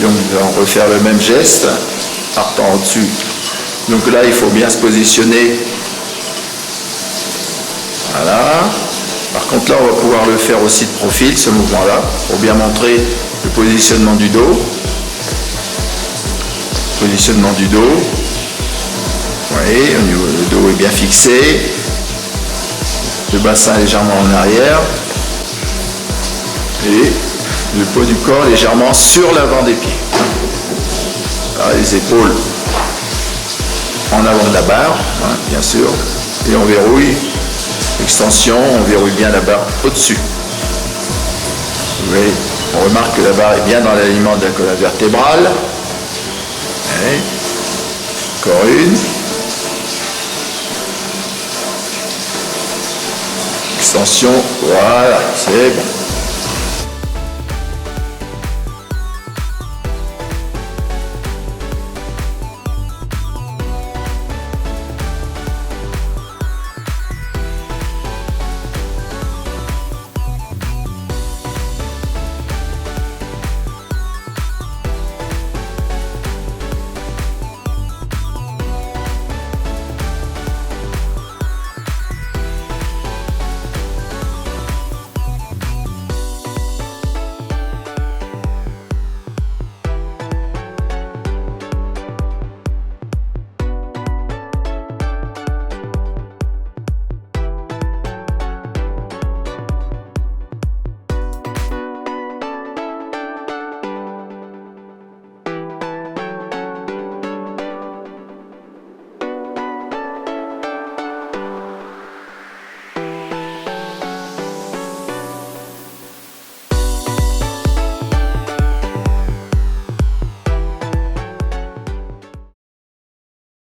donc nous allons refaire le même geste, partant au-dessus. Donc là, il faut bien se positionner. Voilà. Par contre, là, on va pouvoir le faire aussi de profil, ce mouvement-là, pour bien montrer le positionnement du dos. Positionnement du dos. Vous voyez, au niveau, le dos est bien fixé. Le bassin légèrement en arrière. Et le poids du corps légèrement sur l'avant des pieds. Alors, les épaules en avant de la barre, hein, bien sûr. Et on verrouille. Extension, on verrouille bien la barre au-dessus. Vous voyez, on remarque que la barre est bien dans l'alignement de la colonne vertébrale. Et encore une. Extension, voilà, c'est bon.